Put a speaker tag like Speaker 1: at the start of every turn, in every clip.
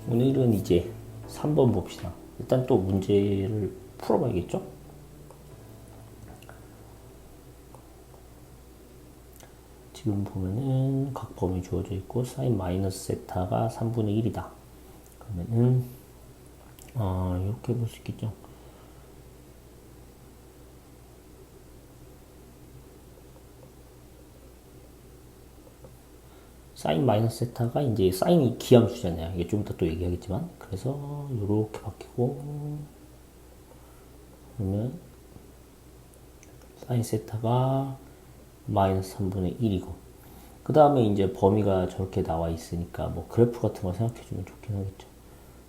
Speaker 1: 오늘은 이제 3번 봅시다. 일단 또 문제를 풀어봐야겠죠? 지금 보면은 각 범위 주어져 있고 사인 마이너스 세타가 3분의 1이다. 그러면은 이렇게 볼 수 있겠죠? 사인 마이너스 세타가 이제 사인이 기함수잖아요. 이게 좀 이따 또 얘기하겠지만. 그래서 이렇게 바뀌고 그러면 사인 세타가 마이너스 3분의 1이고 그 다음에 이제 범위가 저렇게 나와 있으니까 뭐 그래프 같은 거 생각해 주면 좋긴 하겠죠.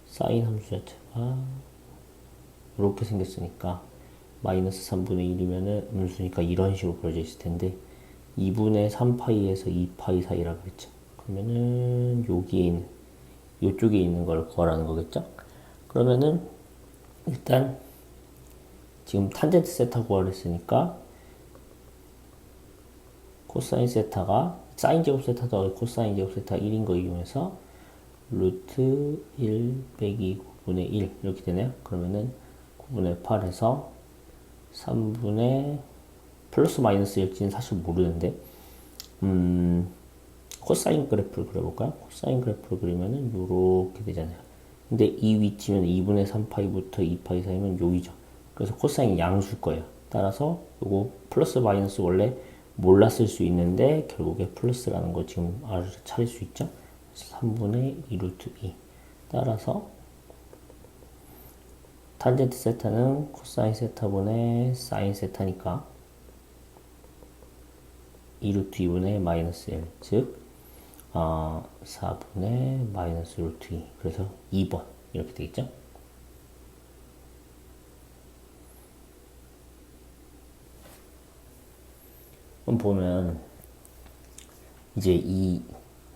Speaker 1: 사인 함수 자체가 이렇게 생겼으니까 마이너스 3분의 1이면은 음수니까 이런 식으로 그려져 있을 텐데 2분의 3파이에서 2파이 사이라고 그랬죠. 그러면은 여기에 있는 요쪽에 있는 걸 구하라는 거겠죠. 그러면은 일단 지금 탄젠트 세타 구하려 했으니까 코사인 세타가 사인 제곱 세타 더하기 코사인 제곱 세타 1인 거 이용해서 루트 1 빼기 9분의 1 이렇게 되네요. 그러면은 9분의 8에서 3분의 플러스 마이너스일지는 사실 모르는데 코사인 그래프를 그려볼까요? 코사인 그래프를 그리면은 요렇게 되잖아요. 근데 이 위치면 2분의 3파이부터 2파이 사이면 요이죠. 그래서 코사인 양수일 거예요. 따라서 요거 플러스 마이너스 원래 몰랐을 수 있는데 결국에 플러스라는 거 지금 알아차릴 수 있죠. 3분의 2 루트 2 따라서 탄젠트 세타는 코사인 세타분의 사인 세타니까 2 루트 2분의 마이너스 1 즉 4분의 마이너스 루트 2 그래서 2번 이렇게 되겠죠. 그럼 보면 이제 이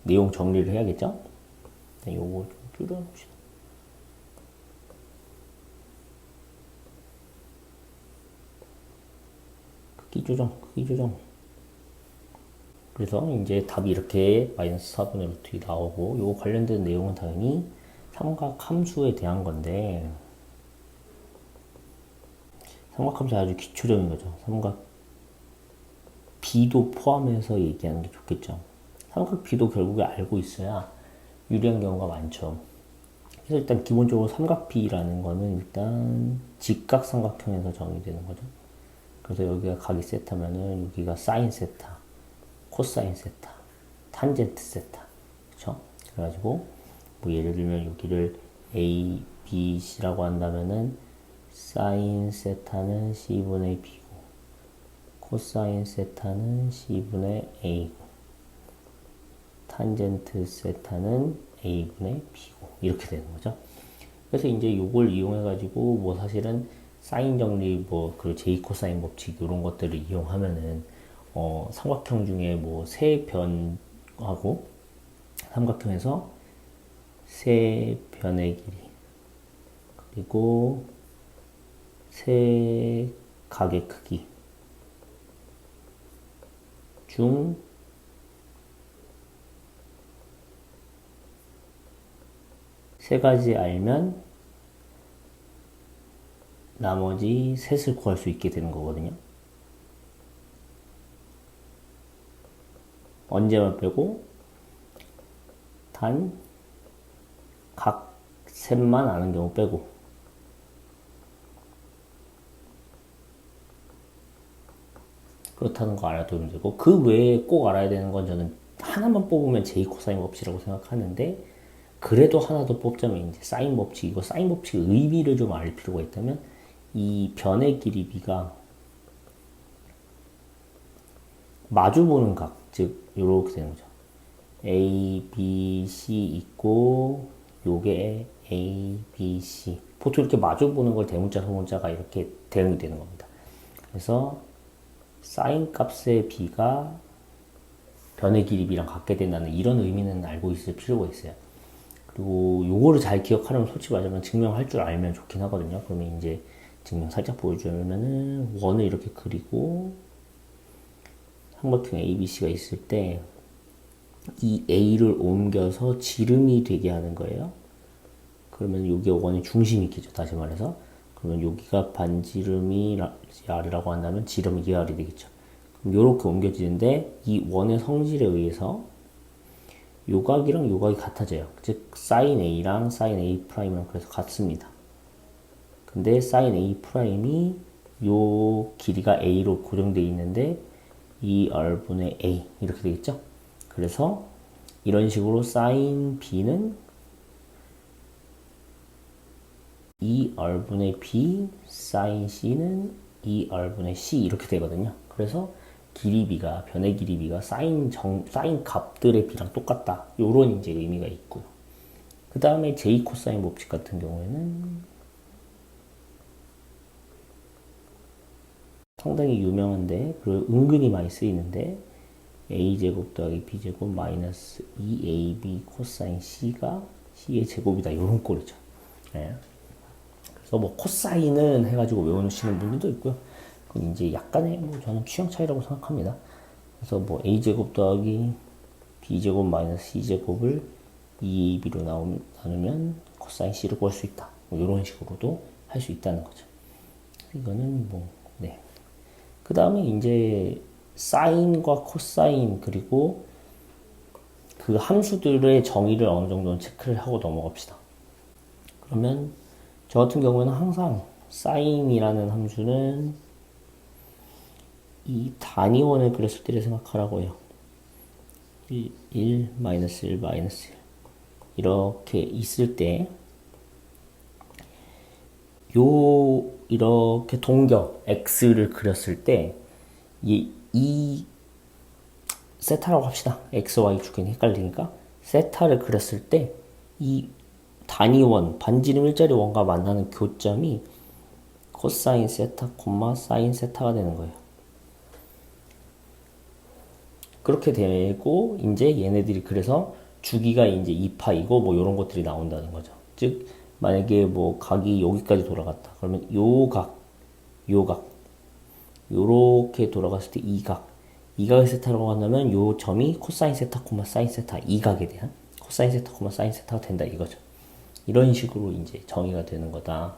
Speaker 1: 내용 정리를 해야겠죠? 요거 좀 줄여놓읍시다. 크기 조정. 그래서 이제 답이 이렇게 마이너스 4분의 루트 2 나오고 요거 관련된 내용은 당연히 삼각 함수에 대한 건데 삼각 함수 아주 기초적인 거죠. 삼각 B도 포함해서 얘기하는 게 좋겠죠. 삼각 B도 결국에 알고 있어야 유리한 경우가 많죠. 그래서 일단 기본적으로 삼각 B라는 거는 일단 직각삼각형에서 정의되는 거죠. 그래서 여기가 각이 세타면은 여기가 사인 세타, 코사인 세타, 탄젠트 세타, 그렇죠? 그래가지고 뭐 예를 들면 여기를 A, B, C라고 한다면은 사인 세타는 C분의 B고 코사인 세타는 C분의 A고 탄젠트 세타는 A분의 B고 이렇게 되는 거죠. 그래서 이제 이걸 이용해 가지고 뭐 사실은 사인 정리 뭐 그 제이 코사인 법칙 이런 것들을 이용하면은 삼각형 중에 뭐 세 변하고 삼각형에서 세 변의 길이 그리고 세 각의 크기 중 세 가지 알면 나머지 셋을 구할 수 있게 되는 거거든요. 언제만 빼고 단 각 셋만 아는 경우 빼고 그렇다는 거 알아두면 되고 그 외에 꼭 알아야 되는 건 저는 하나만 뽑으면 제이 코사인 법칙이라고 생각하는데 그래도 하나 더 뽑자면 이제 사인 법칙 이거 사인 법칙 의미를 좀 알 필요가 있다면 이 변의 길이 B가 마주보는 각, 즉 요렇게 되는 거죠. A, B, C 있고 요게 A, B, C 보통 이렇게 마주보는 걸 대문자, 소문자가 이렇게 대응이 되는 겁니다. 그래서 사인 값의 B가 변의 길이 B랑 같게 된다는 이런 의미는 알고 있을 필요가 있어요. 그리고 요거를 잘 기억하려면 솔직히 말하자면 증명할 줄 알면 좋긴 하거든요. 그러면 이제 증명 살짝 보여주면은 원을 이렇게 그리고 삼각형 ABC가 있을 때 이 A를 옮겨서 지름이 되게 하는 거예요. 그러면 여기가 원의 중심이 있겠죠. 다시 말해서. 그러면 여기가 반지름이 R이라고 한다면 지름이 2R이 되겠죠. 그럼 이렇게 옮겨지는데 이 원의 성질에 의해서 요각이랑 요각이 같아져요. 즉 sin A랑 sin A'랑 그래서 같습니다. 근데 sin A'이 요 길이가 A로 고정되어 있는데 2R분의 A 이렇게 되겠죠. 그래서 이런 식으로 sin B는 2R분의 B, sin C는 2R분의 C 이렇게 되거든요. 그래서 길이비가, 변의 길이비가 사인 값들의 비랑 똑같다. 요런 이제 의미가 있고요. 그 다음에 J 코사인 법칙 같은 경우에는 상당히 유명한데, 그리고 은근히 많이 쓰이는데, A제곱 더하기 B제곱 마이너스 2AB 코사인 C가 C의 제곱이다. 요런 꼴이죠. 네. 그래서 뭐 코사인은 해가지고 외우시는 분들도 있고요. 그건 이제 약간의 뭐 저는 취향 차이라고 생각합니다. 그래서 뭐 a제곱 더하기 b제곱 마이너스 c제곱을 2ab로 나누면 코사인 c를 구할 수 있다. 뭐 이런 식으로도 할 수 있다는 거죠. 이거는 뭐 네. 그 다음에 이제 사인과 코사인 그리고 그 함수들의 정의를 어느 정도는 체크를 하고 넘어갑시다. 그러면 저 같은 경우에는 항상 사인이라는 함수는 이 단위원을 그렸을 때를 생각하라고 해요. 1, 마이너스 1, 마이너스 1 이렇게 있을 때 이렇게 동격 x를 그렸을 때 이 세타라고 합시다. x, y 축이 헷갈리니까 세타를 그렸을 때 이 단위원, 반지름 일자리 원과 만나는 교점이 코사인 세타, 사인 세타가 되는 거예요. 그렇게 되고 이제 얘네들이 그래서 주기가 이제 2파이고 뭐 이런 것들이 나온다는 거죠. 즉 만약에 뭐 각이 여기까지 돌아갔다. 그러면 요각 요렇게 돌아갔을 때 이각의 세타라고 한다면 요 점이 코사인 세타, 사인 세타 이각에 대한 코사인 세타, 사인 세타가 된다 이거죠. 이런 식으로 이제 정의가 되는 거다.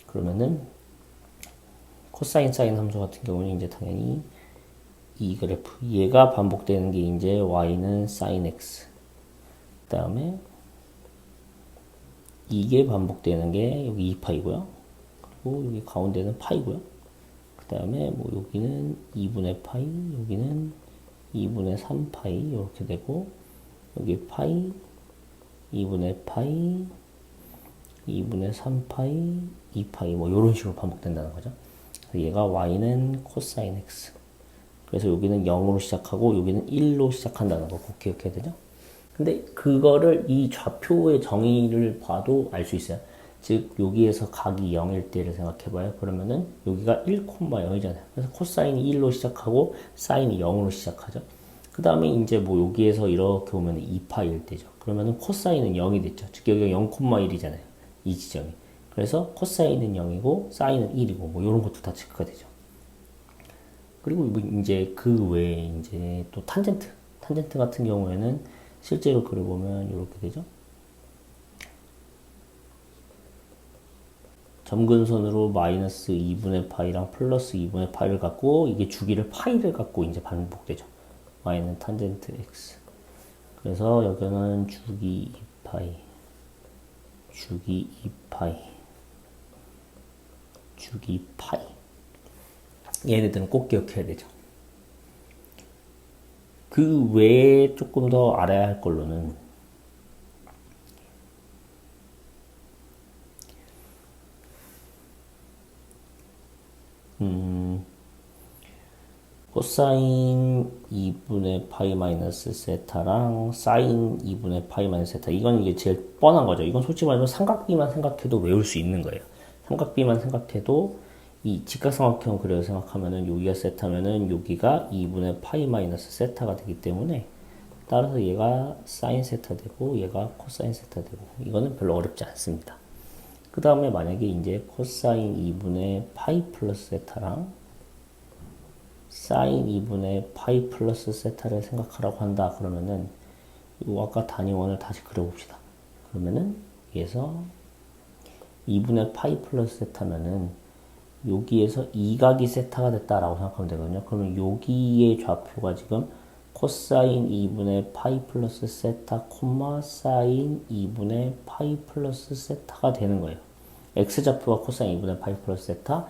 Speaker 1: 그러면은 코사인 사인 함수 같은 경우는 이제 당연히 이 그래프 얘가 반복되는 게 이제 y는 sin x 그 다음에 이게 반복되는 게 여기 2파이고요 그리고 여기 가운데는 파이고요 그 다음에 뭐 여기는 2분의 파이 여기는 2분의 3파이 이렇게 되고 여기 파이 2분의 파이 2분의 3파이 2파이 뭐 이런 식으로 반복된다는 거죠. 얘가 y는 코사인 x 그래서 여기는 0으로 시작하고 여기는 1로 시작한다는 거 꼭 기억해야 되죠. 근데 그거를 이 좌표의 정의를 봐도 알 수 있어요. 즉 여기에서 각이 0일 때를 생각해봐요. 그러면은 여기가 1,0이잖아요. 그래서 코사인이 1로 시작하고 사인이 0으로 시작하죠. 그 다음에 이제 뭐 여기에서 이렇게 오면 2파일 때죠. 그러면은 코사인은 0이 됐죠. 즉 여기가 0,1이잖아요. 이 지점이. 그래서 코사인은 0이고 사인은 1이고 뭐 이런 것도 다 체크가 되죠. 그리고 이제 그 외에 이제 또 탄젠트 같은 경우에는 실제로 그려보면 이렇게 되죠. 점근선으로 마이너스 2분의 파이랑 플러스 2분의 파이를 갖고 이게 주기를 파이를 갖고 이제 반복되죠. y는 탄젠트 x. 그래서 여기는 주기 2파이, 주기 2파이, 주기 파이. 얘네들은 꼭 기억해야 되죠. 그 외에 조금 더 알아야 할 걸로는 코사인 2분의 파이 마이너스 세타랑 사인 2분의 파이 마이너스 세타 이건 이게 제일 뻔한 거죠. 이건 솔직히 말하면 삼각비만 생각해도 외울 수 있는 거예요. 삼각비만 생각해도 이 직각삼각형 그려서 생각하면은 여기가 세타면은 여기가 2분의 파이 마이너스 세타가 되기 때문에 따라서 얘가 사인 세타 되고 얘가 코사인 세타 되고 이거는 별로 어렵지 않습니다. 그 다음에 만약에 이제 코사인 2분의 파이 플러스 세타랑 사인 2분의 파이 플러스 세타를 생각하라고 한다 그러면은 요 아까 단위원을 다시 그려봅시다. 그러면은 여기에서 2분의 파이 플러스 세타면은 여기에서 이각이 세타가 됐다라고 생각하면 되거든요. 그러면 여기의 좌표가 지금 코사인 2분의 파이 플러스 세타 콤마 사인 2분의 파이 플러스 세타가 되는 거예요. x좌표가 코사인 2분의 파이 플러스 세타,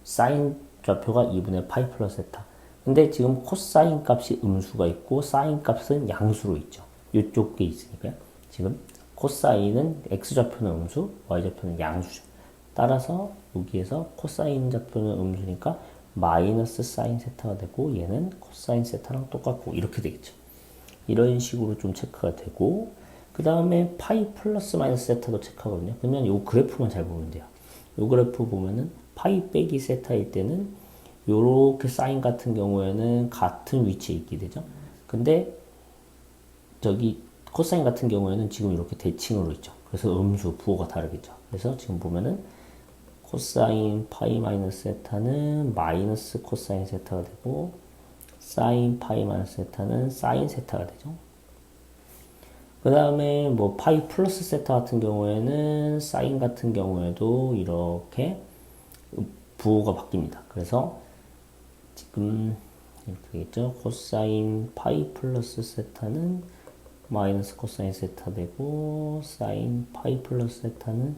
Speaker 1: 사인 좌표가 2분의 파이 플러스 세타. 근데 지금 코사인 값이 음수가 있고 사인 값은 양수로 있죠. 이쪽 게 있으니까요. 지금 코사인은 x좌표는 음수, y좌표는 양수죠. 따라서 여기에서 코사인 좌표는 음수니까 마이너스 사인 세타가 되고 얘는 코사인 세타랑 똑같고 이렇게 되겠죠. 이런 식으로 좀 체크가 되고 그 다음에 파이 플러스 마이너스 세타도 체크하거든요. 그러면 요 그래프만 잘 보면 돼요. 요 그래프 보면은 파이 빼기 세타일 때는 요렇게 사인 같은 경우에는 같은 위치에 있게 되죠. 근데 저기 코사인 같은 경우에는 지금 이렇게 대칭으로 있죠. 그래서 음수, 부호가 다르겠죠. 그래서 지금 보면은 코사인 파이 마이너스 세타는 마이너스 코사인 세타가 되고 사인 파이 마이너스 세타는 사인 세타가 되죠. 그 다음에 뭐 파이 플러스 세타 같은 경우에는 사인 같은 경우에도 이렇게 부호가 바뀝니다. 그래서 지금 이렇게 되겠죠. 코사인 파이 플러스 세타는 마이너스 코사인 세타 되고 사인 파이 플러스 세타는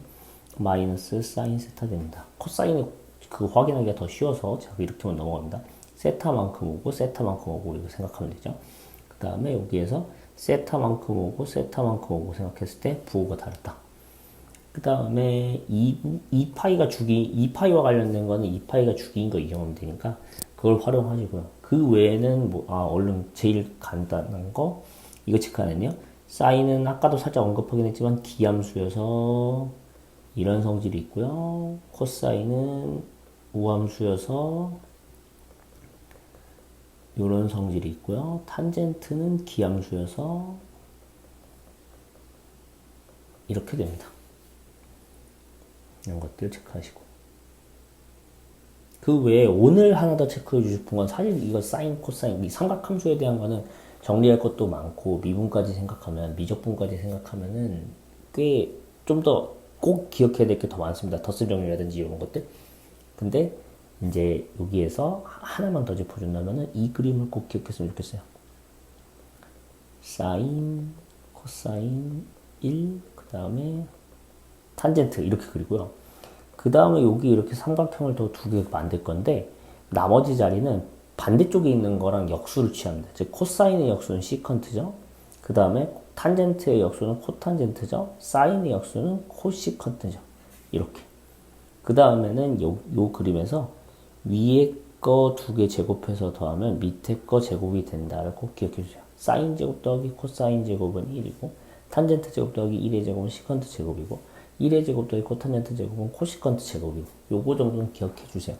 Speaker 1: 마이너스 사인 세타 됩니다. 코사인은 그 확인하기가 더 쉬워서 제가 이렇게만 넘어갑니다. 세타만큼 오고 세타만큼 오고 이렇게 생각하면 되죠. 그 다음에 여기에서 세타만큼 오고 세타만큼 오고 생각했을 때 부호가 다르다. 그 다음에 2파이가 주기, 2파이와 관련된 거는 2파이가 주기인 거 이용하면 되니까 그걸 활용하시고요. 그 외에는 뭐, 얼른 제일 간단한 거, 이거 체크하면요. 사인은 아까도 살짝 언급하긴 했지만 기함수여서 이런 성질이 있고요. 코사인은 우함수여서 이런 성질이 있고요. 탄젠트는 기함수여서 이렇게 됩니다. 이런 것들 체크하시고. 그 외에 오늘 하나 더 체크해 주실 건 사실 이거 사인, 코사인, 이 삼각함수에 대한 거는 정리할 것도 많고 미분까지 생각하면, 미적분까지 생각하면은 꽤 좀 더 꼭 기억해야 될 게 더 많습니다. 덧셈 정리라든지 이런 것들. 근데 이제 여기에서 하나만 더 짚어준다면은 이 그림을 꼭 기억했으면 좋겠어요. 사인, 코사인 1, 그 다음에 탄젠트 이렇게 그리고요. 그 다음에 여기 이렇게 삼각형을 더 두 개 만들 건데 나머지 자리는 반대쪽에 있는 거랑 역수를 취합니다. 즉 코사인의 역수는 시컨트죠. 그 다음에 탄젠트의 역수는 코탄젠트죠. 사인의 역수는 코시컨트죠. 이렇게. 그 다음에는 요 그림에서 위에 거 두 개 제곱해서 더하면 밑에 거 제곱이 된다를 꼭 기억해 주세요. 사인 제곱 더하기 코사인 제곱은 1이고 탄젠트 제곱 더하기 1의 제곱은 시컨트 제곱이고 1의 제곱 더하기 코탄젠트 제곱은 코시컨트 제곱이고 요거 정도는 기억해 주세요.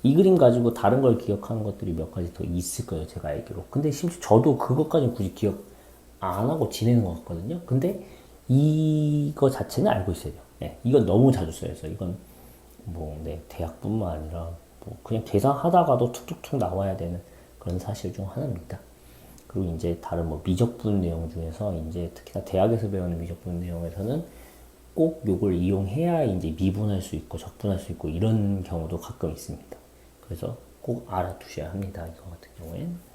Speaker 1: 이 그림 가지고 다른 걸 기억하는 것들이 몇 가지 더 있을 거예요. 제가 알기로. 근데 심지어 저도 그것까지는 굳이 기억 안 하고 지내는 것 같거든요. 근데 이거 자체는 알고 있어야 돼요. 네, 이건 너무 자주 써요. 그래서 이건 뭐, 네, 대학뿐만 아니라 뭐 그냥 계산하다가도 툭툭툭 나와야 되는 그런 사실 중 하나입니다. 그리고 이제 다른 뭐 미적분 내용 중에서 이제 특히나 대학에서 배우는 미적분 내용에서는 꼭 요걸 이용해야 이제 미분할 수 있고 적분할 수 있고 이런 경우도 가끔 있습니다. 그래서 꼭 알아두셔야 합니다. 이거 같은 경우엔.